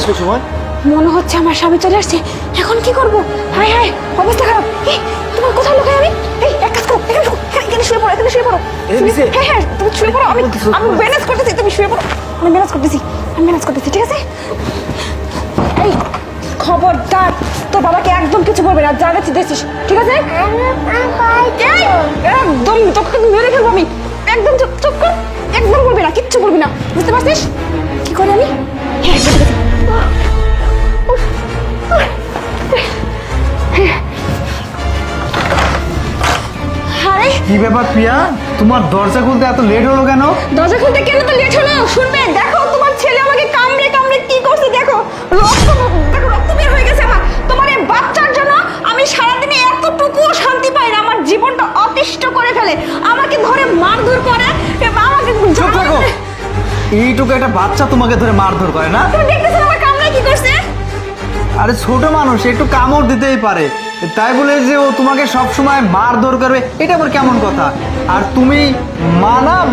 আসলো সময়? মনে হচ্ছে আমার স্বামী চলে আসছে। এখন কি করব? হায় হায়, অবস্থা খারাপ। এই, তোমার কোথায় লুকাই আমি? এই, এক কাজ করো, এখানে শুয়ে পড়ো, এখানে শুয়ে পড়ো। হ্যাঁ হ্যাঁ, তুমি শুয়ে পড়ো। আমি ম্যানেজ করতেছি, তুমি শুয়ে পড়ো। আমি ম্যানেজ করতেছি, ঠিক আছে? এই, খবরদার তোর বাবাকে একদম কিছু বলবে না, যা দেখছিস দেখছিস, ঠিক আছে? একদম তোকে মেরে ফেলবো আমি। একদম চুপ চুপ কর, একদম বলবি না, কিচ্ছু বলবি না, বুঝতে পারছিস? কি করি আমি? হ্যাঁ, ঠিক আছে। কি ব্যাপার প্রিয়া, তোমার দরজা খুলতে এত লেট হলো কেন? দরজা খুলতে কেন তো লেট হলো? শুনবে, দেখো তোমার ছেলে আমাকে কামড়ে কামড়ে কি করছে, দেখো রক্ত বের হয়ে গেছে আমার। তোমার এই বাচ্চার জন্য আমি সারাদিনে এতটুকু শান্তি পাই না, আমার জীবনটা অতিষ্ঠ করে ফেলে, আমাকে ধরে মারধর করে, আমাকে চুপ থাকো। এইটুকু একটা বাচ্চা তোমাকে ধরে মারধর করে না? তুমি দেখতেছো আমার কামড়ে কি করছে? আরে ছোট মানুষ, একটু কামড় দিতেই পারে, তাই বলে যে ও তোমাকে সবসময় মারধর করবে, এটা আবার কেমন কথা? আর তুমি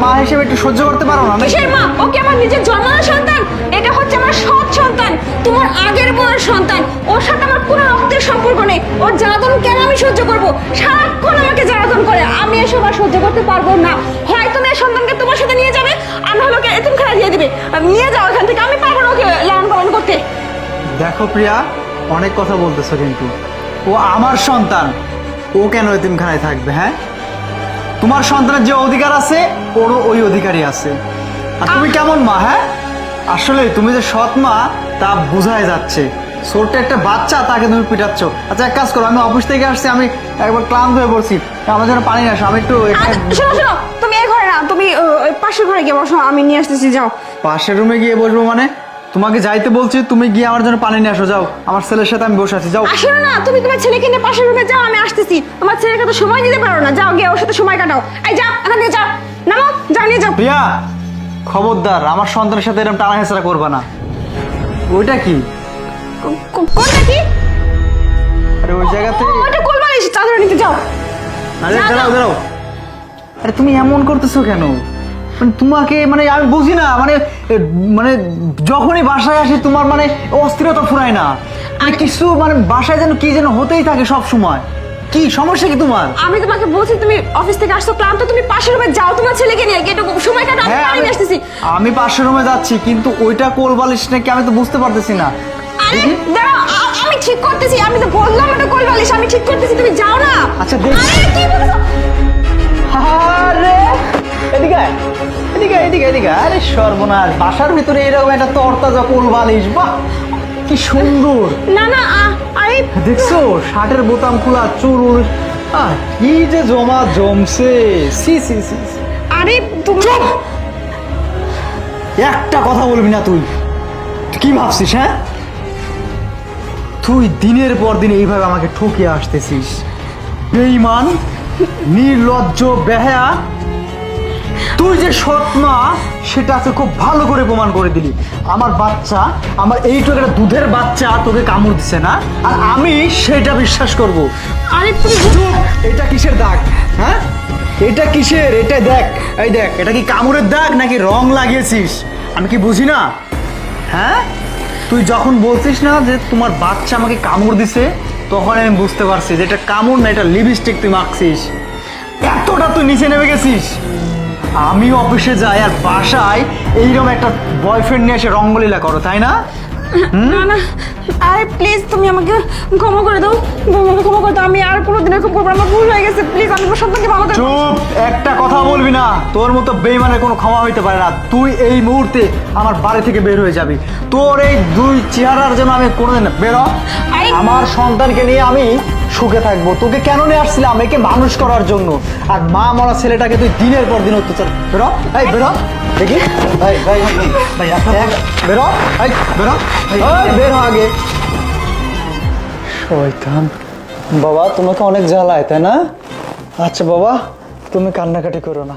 মা হিসেবে একটু সহ্য করতে পারো না? কিসের মা? ওকে আমার নিজের জন্মানো সন্তান, এটা হচ্ছে আমার সৎ সন্তান, তোমার আগের বউয়ের সন্তান। ওর সাথে আমার কোনো রক্তের সম্পর্ক নেই। ওর জ্বালাতন কেন আমি সহ্য করব? সারাক্ষণ আমাকে জ্বালাতন করে, আমি এসব আর সহ্য করতে পারবো না। হয় তুমি এই সন্তানকে তোমার সাথে নিয়ে যাবে, আর নাহলে ওকে এতিমখানা দিয়ে দিবে। নিয়ে যাও এখান থেকে, আমি পারবো না ওকে লালন পালন করতে। দেখো প্রিয়া, অনেক কথা বলতেছো, কিন্তু ও আমার সন্তান, ও কেন এতিমখানায় থাকবে? হ্যাঁ, তোমার সন্তানের যে অধিকার আছে ওরও ওই অধিকারই আছে। আর তুমি কেমন মা? হ্যাঁ, আসলে তুমি যে সৎ মা তা বোঝাই যাচ্ছে। ছোট্ট একটা বাচ্চা, তাকে তুমি পিটাচ্ছ। আচ্ছা, এক কাজ করো, আমি অফিস থেকে আসছি, আমি একবার ক্লান্ত হয়ে পড়ছি, আমার জন্য পানি নিয়ে আসো। আমি একটু শোনো শোনো, তুমি এই ঘরে না, তুমি পাশের ঘরে গিয়ে বসো, আমি নিয়ে আসতেছি, যাও। পাশের রুমে গিয়ে বসবো মানে? তোমাকে যাইতে বলছি, তুমি গিয়ে আমার জন্য পানি নিয়ে আসো, যাও। আমার ছেলের সাথে আমি বসে আছি, যাও। আসো না, তুমি তোমার ছেলেকে নিয়ে পাশের রুমে যাও, আমি আসতেছি। তোমার ছেলেকে তো সময় দিতে পারো না, যাও গিয়ে ওর সাথে সময় কাটাও। এই যাও, এখান থেকে যাও, নামো, যাও, নিয়ে যাও। প্রিয়া, খবরদার আমার সন্তানের সাথে এরকম টানা হেঁচড়া করবা না। ওইটা কি? কোনটা কি? আরে ওই জায়গাতে, ওটা কোলবালিশ, চাদর নিতে যাও। আরে যাও, দাঁড়াও যাও। দাঁড়াও, আরে তুমি এমন করতেছো কেন? মানে তোমাকে, মানে আমি বুঝি না, মানে যখনই বাসায় আসি তোমার মানে অস্থিরতা ফুরায় না, মানে কিছু মানে বাসায় যেন কি যেন হতেই থাকে সব সময়। কি সমস্যা কি তোমার? আমি তোমাকে বলছি, তুমি অফিস থেকে আসছো ক্লান্ত, তুমি পাশের রুমে যাও তোমার ছেলেকে নিয়ে, গিয়ে একটু সময় কাটাও, আমি পানি নিয়ে আসতেছি। আমি পাশের রুমে যাচ্ছি, কিন্তু ওইটা কোলবালিশ নাকি আমি তো বুঝতে পারতেছি না। আরে দাঁড়াও, আমি ঠিক করতেছি, আমি তো বললাম এটা কোলবালিশ, আমি ঠিক করতেছি, তুমি যাও না। আচ্ছা দেখ। আরে কি বলছো? আরে এদিকে আয়, এদিকে। আরে সর্বনাশ, বাসার ভিতরে এরকম একটা তরতাজা কোলবালিশ, বাহ কি সুন্দর। না না, আরে দেখছো, শার্টের বোতাম খোলা, চুল, কি যে জমছে। সি সি সি সি। আরে তুমি একটা কথা বলবি না তুই। কি ভাবছিস? হ্যাঁ, তুই দিনের পর দিন এইভাবে আমাকে ঠকিয়ে আসতেছিস। বেঈমান, নির্লজ্জ, বেহায়া। তুই যে সৎ মা সেটা আজকে খুব ভালো করে প্রমাণ করে দিলি। আমার বাচ্চা, আমার এইটুকু একটা দুধের বাচ্চা তোকে কামড় দিছে না, আর আমি সেটা বিশ্বাস করব? আরে তুমি চুপ! এটা কিসের দাগ? হ্যাঁ, এটা কিসের? এটা দেখ, এই দেখ, এটা কি কামড়ের দাগ নাকি রং লাগিয়েছিস? আমি কি বুঝি না? হ্যাঁ, তুই যখন বলছিস না যে তোমার বাচ্চা আমাকে কামড় দিছে, তখন আমি বুঝতে পারছি যে এটা কামড় না, এটা লিপস্টিক তুই মাখছিস। এতটা তুই নিচে নেমে গেছিস। আমি অফিসে যাই আর বাসায় এইরকম একটা বয়ফ্রেন্ড নিয়ে এসে রঙ্গলীলা করো, তাই না? না না, আরে প্লিজ তুমি আমাকে ক্ষমা করে দাও, ক্ষমা করে দাও, আমি আর কোনোদিন এরকম করবো না, আমার ভুল হয়ে গেছে, প্লিজ আমি তোমার সন্তানকে ভালো করে। চুপ! একটা কথা বলবি না। তোর মতো বেঈমানের কোনো ক্ষমা হইতে পারে না। তুই এই মুহূর্তে আমার বাড়ি থেকে বের হয়ে যাবি। তোর এই দুই চেহারার জন্য আমি কোনোদিন বেরো। আমার সন্তানকে নিয়ে আমি সুখে থাকবো। তোকে কেন নিয়ে আসছিলাম? একে মানুষ করার জন্য। আর মা মরা ছেলেটাকে তুই দিনের পর দিন অত্যাচার। বেরো, এই বেরো, দেখি। বেরো, এই বেরো, বের হ আগে। শয়তান বাবা, তোমাকে অনেক জ্বালায় তাই না? আচ্ছা বাবা, তুমি কান্নাকাটি করো না।